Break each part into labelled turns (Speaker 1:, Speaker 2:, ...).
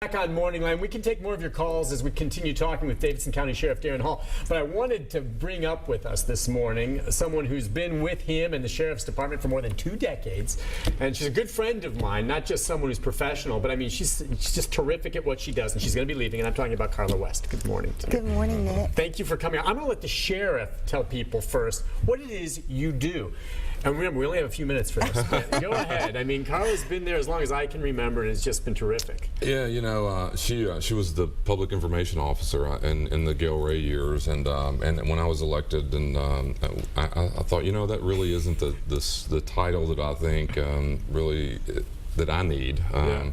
Speaker 1: Back on MorningLine, we can take more of your calls as we continue talking with Dsvidson County Sheriff Daron Hall. But I wanted to bring up with us this morning someone who's been with him and the Sheriff's Department for more than 2 decades. And she's a good friend of mine, not just someone who's professional, but I mean, she's just terrific at what she does. And she's going to be leaving, and I'm talking about Carla West. Good morning.
Speaker 2: Good morning, Nick.
Speaker 1: Thank you for coming. I'm going to let the Sheriff tell people first what it is you do. And remember, we only have a few minutes for this. But go ahead. I mean, Carla's been there as long as I can remember, and it's just been terrific.
Speaker 3: Yeah, you know, she was the public information officer in the Gail Ray years, and when I was elected, and I thought, you know, that really isn't the title that I think really that I need.
Speaker 1: Yeah.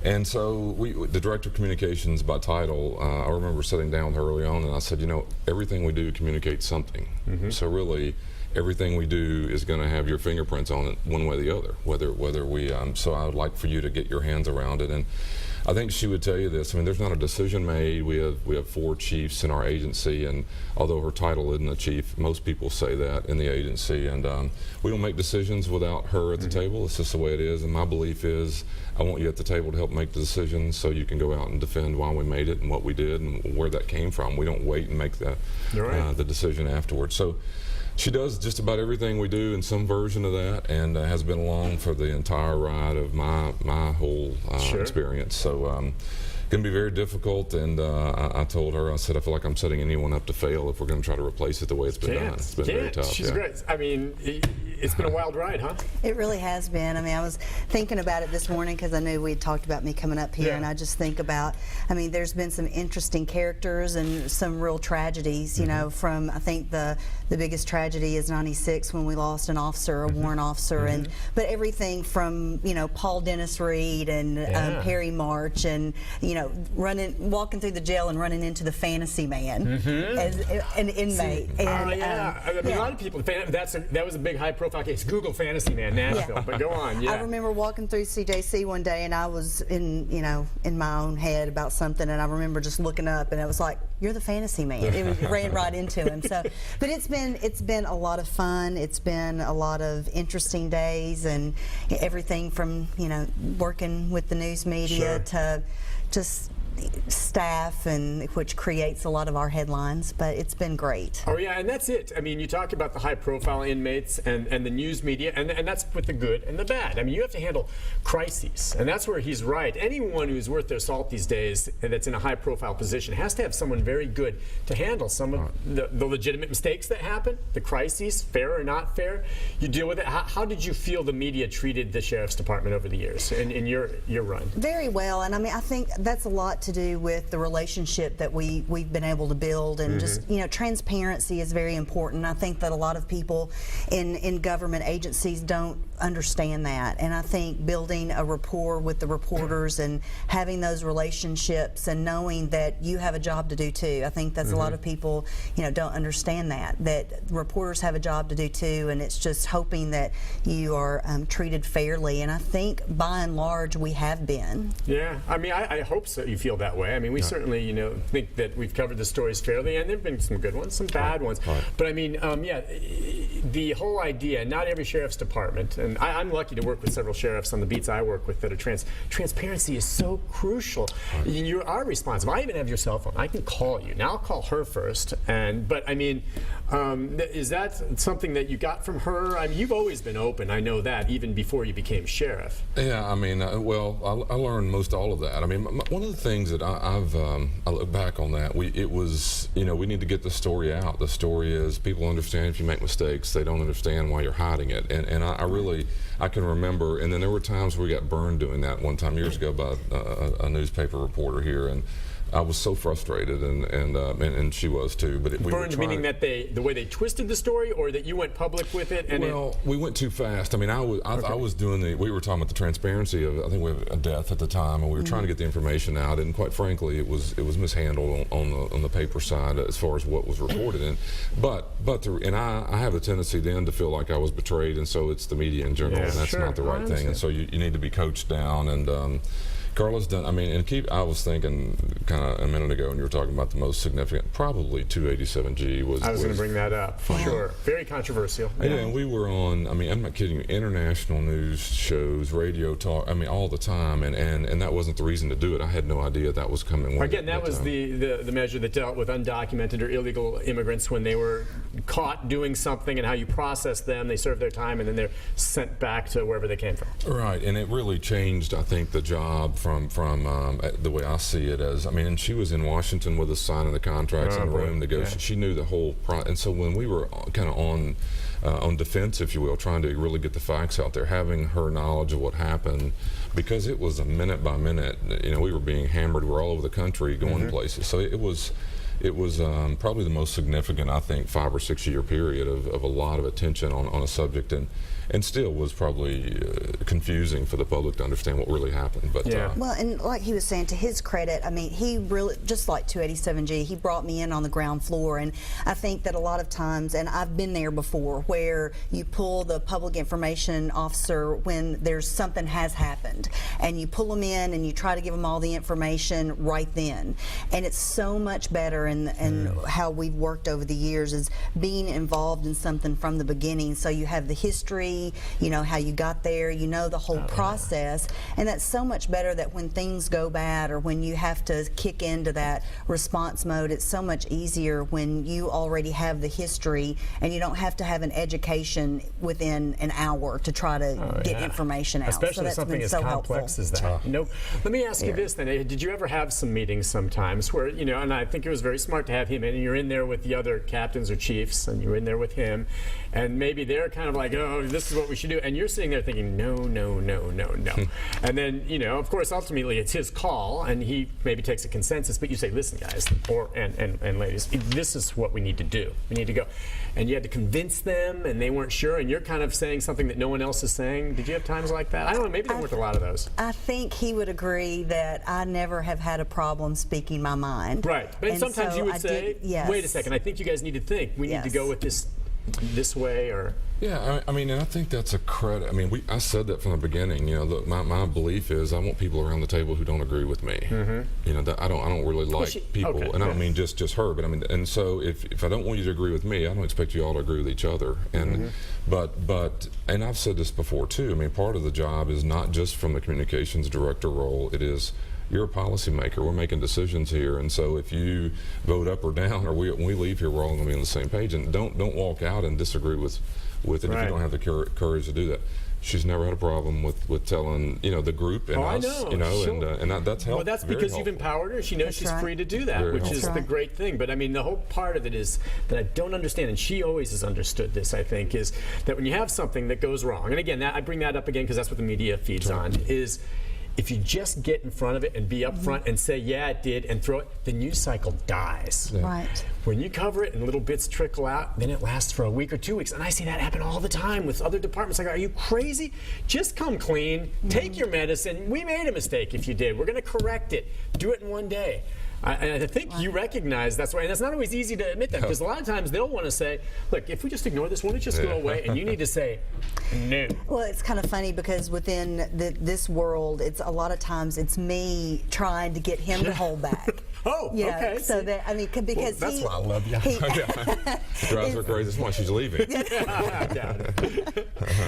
Speaker 3: And so the Director of Communications by title, I remember sitting down with her early on, and I said, you know, everything we do communicates something. Mm-hmm. So really, everything we do is going to have your fingerprints on it one way or the other, whether we, so I would like for you to get your hands around it. And I think she would tell you this. I mean, there's not a decision made. We have 4 chiefs in our agency, and although her title isn't a chief, most people say that in the agency, and we don't make decisions without her at the table. It's just the way it is, and my belief is I want you at the table to help make the decisions so you can go out and defend why we made it and what we did and where that came from. We don't wait and make the decision afterwards. So she does just about everything we do in some version of that, and has been along for the entire ride of my whole experience. So going to be very difficult, and I told her, I said, I feel like I'm setting anyone up to fail if we're going to try to replace it the way it's been done. It's been very tough.
Speaker 1: She's great. I mean, it's been a wild ride, huh?
Speaker 2: It really has been. I mean, I was thinking about it this morning because I knew we had talked about me coming up here, and I just think about, I mean, there's been some interesting characters and some real tragedies, you know, from, I think the biggest tragedy is '96 when we lost an officer, a warrant officer, and but everything from, you know, Paul Dennis Reed and Perry March, and, you know, walking through the jail and running into the fantasy man as an inmate. And,
Speaker 1: I mean, a lot of people, that was a big high-profile case. Google Fantasy Man Nashville, but go on.
Speaker 2: I remember walking through CJC one day, and I was in my own head about something, and I remember just looking up, and it was like, "You're the fantasy man." It ran right into him. So, but it's been a lot of fun. It's been a lot of interesting days, and everything from, you know, working with the news media to just staff, and which creates a lot of our headlines, but it's been great.
Speaker 1: Oh yeah, and that's it. I mean, you talk about the high-profile inmates and the news media, and that's with the good and the bad. I mean, you have to handle crises, and that's where he's right. Anyone who's worth their salt these days that's in a high-profile position has to have someone very good to handle some of the legitimate mistakes that happen, the crises, fair or not fair. You deal with it. How did you feel the media treated the Sheriff's Department over the years in your run?
Speaker 2: Very well, and I mean, I think that's a lot to do with the relationship that we've been able to build, and just, you know, transparency is very important. I think that a lot of people in government agencies don't understand that, and I think building a rapport with the reporters and having those relationships and knowing that you have a job to do too. I think that's a lot of people, you know, don't understand that reporters have a job to do too, and it's just hoping that you are treated fairly, and I think by and large we have been. Yeah,
Speaker 1: I mean, I hope so. You feel that way. I mean, we certainly, you know, think that we've covered the stories fairly, and there have been some good ones, some bad ones. But I mean, yeah, the whole idea, not every sheriff's department, and I'm lucky to work with several sheriffs on the beats I work with that are transparency is so crucial. You are responsive. I even have your cell phone. I can call you. Now I'll call her first, but I mean, is that something that you got from her? I mean, you've always been open. I know that, even before you became sheriff.
Speaker 3: Yeah, I mean, well, I learned most all of that. I mean, one of the things that I look back on that, it was, you know, we need to get the story out. The story is, people understand if you make mistakes, they don't understand why you're hiding it. And I can remember, and then there were times where we got burned doing that one time years ago by a newspaper reporter here, and I was so frustrated, and she was too. But
Speaker 1: burned meaning that the way they twisted the story, or that you went public with it? And
Speaker 3: well, we went too fast. I mean, I was doing we were talking about the transparency of, I think we had a death at the time, and we were trying to get the information out, and quite frankly, it was mishandled on the paper side as far as what was reported. And I have a tendency then to feel like I was betrayed, and so it's the media in general, and that's not the right thing. And so you need to be coached down, and Carla's done. I mean, and I was thinking kind of a minute ago, when you were talking about the most significant, probably 287G was.
Speaker 1: I was going to bring that up for
Speaker 2: Yeah.
Speaker 1: sure. Very controversial.
Speaker 3: Yeah, and we were on. I mean, I'm not kidding you. International news shows, radio talk. I mean, all the time, and that wasn't the reason to do it. I had no idea that was coming.
Speaker 1: Again, that was the measure that dealt with undocumented or illegal immigrants when they were caught doing something, and how you process them. They serve their time, and then they're sent back to wherever they came from.
Speaker 3: Right, and it really changed, I think, the job from the way I see it as. I mean, and she was in Washington with us signing the contracts in the room negotiating. She knew the whole process, and so when we were kind of on defense, if you will, trying to really get the facts out there, having her knowledge of what happened, because it was a minute by minute. You know, we were being hammered. We're all over the country going places. So it was probably the most significant, I think, 5 or 6 year period of a lot of attention on a subject, and still was probably confusing for the public to understand what really happened. But
Speaker 2: Well, and like he was saying, to his credit, I mean, he really, just like 287G, he brought me in on the ground floor, and I think that a lot of times, and I've been there before, where you pull the public information officer when there's something has happened, and you pull them in and you try to give them all the information right then, and it's so much better. And how we've worked over the years is being involved in something from the beginning, so you have the history, you know how you got there, you know the whole process, and that's so much better that when things go bad or when you have to kick into that response mode, it's so much easier when you already have the history and you don't have to have an education within an hour to try to get information out.
Speaker 1: Especially
Speaker 2: so that's
Speaker 1: something
Speaker 2: been
Speaker 1: as
Speaker 2: so
Speaker 1: complex
Speaker 2: helpful.
Speaker 1: as that. Nope. Let me ask you this then. Did you ever have some meetings sometimes where, you know, and I think it was very smart to have him in, and you're in there with the other captains or chiefs, and you're in there with him, and maybe they're kind of like, oh, this is what we should do, and you're sitting there thinking, no, no, no, no, no. And then, you know, of course, ultimately it's his call, and he maybe takes a consensus, but you say, listen, guys, and ladies, this is what we need to do. We need to go. And you had to convince them, and they weren't sure, and you're kind of saying something that no one else is saying. Did you have times like that? I don't know, maybe there weren't a lot of those.
Speaker 2: I think he would agree that I never have had a problem speaking my mind.
Speaker 1: Right. But
Speaker 2: And
Speaker 1: sometimes
Speaker 2: so
Speaker 1: you would
Speaker 2: I
Speaker 1: say,
Speaker 2: yes.
Speaker 1: wait a second, I think you guys need to think. We need to go with this way, or...
Speaker 3: Yeah, I mean, and I think that's a credit. I mean, I said that from the beginning. You know, look, my belief is I want people around the table who don't agree with me. You know, I don't really like people, and I don't mean just her, but I mean, and so if I don't want you to agree with me, I don't expect you all to agree with each other. And but and I've said this before too. I mean, part of the job is not just from the communications director role. It is, you're a policymaker. We're making decisions here, and so if you vote up or down, or when we leave here, we're all going to be on the same page. And don't walk out and disagree with it if you don't have the courage to do that. She's never had a problem with telling, you know, the group and us,
Speaker 1: I know,
Speaker 3: you know,
Speaker 1: sure.
Speaker 3: and that's helpful.
Speaker 1: Well, that's because you've empowered her. She knows she's free to do that,
Speaker 3: Very
Speaker 1: which
Speaker 3: helpful.
Speaker 1: is the great thing. But I mean, the whole part of it is that I don't understand, and she always has understood this, I think, is that when you have something that goes wrong, and again, I bring that up again because that's what the media feeds on, is if you just get in front of it and be upfront and say, yeah, it did, and throw it, the news cycle dies.
Speaker 2: Right.
Speaker 1: When you cover it and little bits trickle out, then it lasts for a week or 2 weeks. And I see that happen all the time with other departments. Like, are you crazy? Just come clean, take your medicine. We made a mistake if you did. We're going to correct it. Do it in one day. I think you recognize that's why, and that's not always easy to admit that, because a lot of times they'll want to say, look, if we just ignore this, won't it just go away? And you need to say, no.
Speaker 2: Well, it's kind of funny because within this world, it's a lot of times it's me trying to get him to hold back.
Speaker 1: Oh, okay.
Speaker 2: So that, I mean, because
Speaker 3: that's why I love you. Drives her crazy. That's why she's leaving.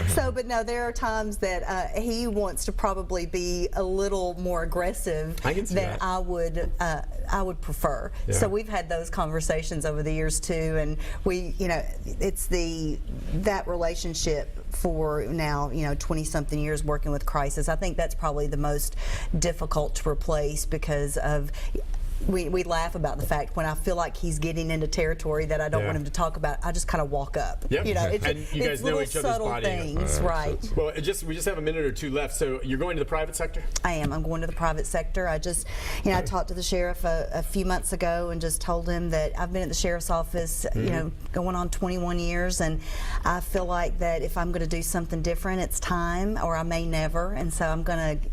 Speaker 2: So, but no, there are times that he wants to probably be a little more aggressive than I would prefer.
Speaker 1: Yeah.
Speaker 2: So we've had those conversations over the years too, and we, you know, it's that relationship for now, you know, 20-something years working with crisis. I think that's probably the most difficult to replace because of. We laugh about the fact when I feel like he's getting into territory that I don't want him to talk about, I just kind of walk up.
Speaker 1: Yep.
Speaker 2: You know,
Speaker 1: and you guys know
Speaker 2: little
Speaker 1: each other's
Speaker 2: subtle
Speaker 1: body.
Speaker 2: things, right?
Speaker 1: Well, we just have a minute or two left. So you're going to the private sector?
Speaker 2: I am. I'm going to the private sector. I just, you know, I talked to the sheriff a few months ago and just told him that I've been at the sheriff's office, you know, going on 21 years, and I feel like that if I'm going to do something different, it's time, or I may never. And so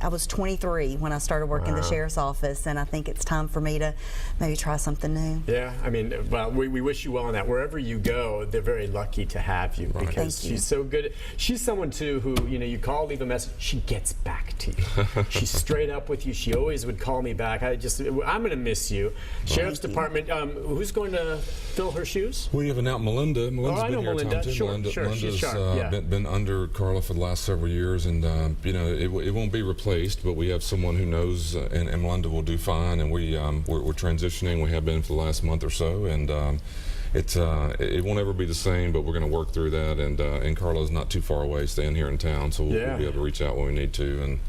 Speaker 2: I was 23 when I started working at the sheriff's office, and I think it's time for me to maybe try something new.
Speaker 1: Yeah, I mean, well, we wish you well on that. Wherever you go, they're very lucky to have you because
Speaker 2: Thank you.
Speaker 1: she's so good. She's someone too who, you call, leave a message, she gets back to you. She's straight up with you. She always would call me back. I'm going to miss you. Sheriff's Department, who's going to fill her shoes?
Speaker 3: We have an out Melinda. Melinda's
Speaker 1: I know
Speaker 3: been here
Speaker 1: Melinda.
Speaker 3: a time too.
Speaker 1: Sure,
Speaker 3: Melinda's
Speaker 1: she's sharp,
Speaker 3: been under Carla for the last several years, and it won't be replaced. But we have someone who knows, and Melinda will do fine. And we're transitioning. We have been for the last month or so, and it won't ever be the same. But we're going to work through that. And Carla's not too far away, staying here in town, so we'll be able to reach out when we need to. And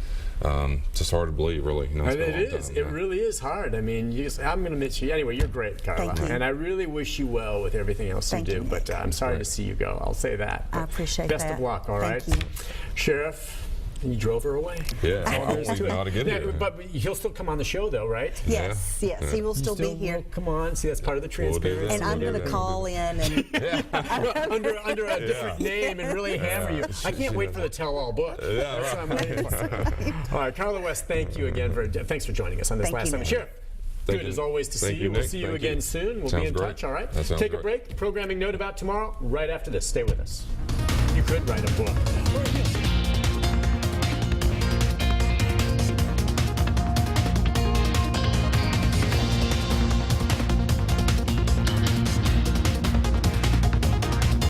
Speaker 3: it's just hard to believe, really.
Speaker 1: It really is hard. I mean, I'm going to miss you. Anyway, you're great, Carla.
Speaker 2: Thank you.
Speaker 1: And I really wish you well with everything else you do.
Speaker 2: you,
Speaker 1: But I'm sorry to see you go. I'll say that.
Speaker 2: I appreciate
Speaker 1: Best
Speaker 2: that.
Speaker 1: of luck, all right?
Speaker 2: Thank you.
Speaker 1: Sheriff, you drove her away.
Speaker 3: Yeah,
Speaker 1: All there is to it.
Speaker 3: how to get here.
Speaker 1: But he'll still come on the show, though, right?
Speaker 2: Yes, yes, he will still be here.
Speaker 1: Come on, see, that's part of the transparency.
Speaker 2: And I'm going to call in and
Speaker 1: under a different name and really hammer you. I can't wait for the tell-all book. That's what I'm waiting for. All right, Carla West, thank you again thanks for joining us on this
Speaker 2: Thank
Speaker 1: last
Speaker 2: you,
Speaker 1: time.
Speaker 2: Nick.
Speaker 1: Sheriff, good as always to see you. We'll
Speaker 3: Nick.
Speaker 1: see you
Speaker 3: Thank
Speaker 1: again soon. We'll
Speaker 3: Sounds
Speaker 1: be in
Speaker 3: great.
Speaker 1: touch, all right?
Speaker 3: That sounds
Speaker 1: Take a
Speaker 3: great.
Speaker 1: break. Programming note about tomorrow right after this. Stay with us. You could write a book.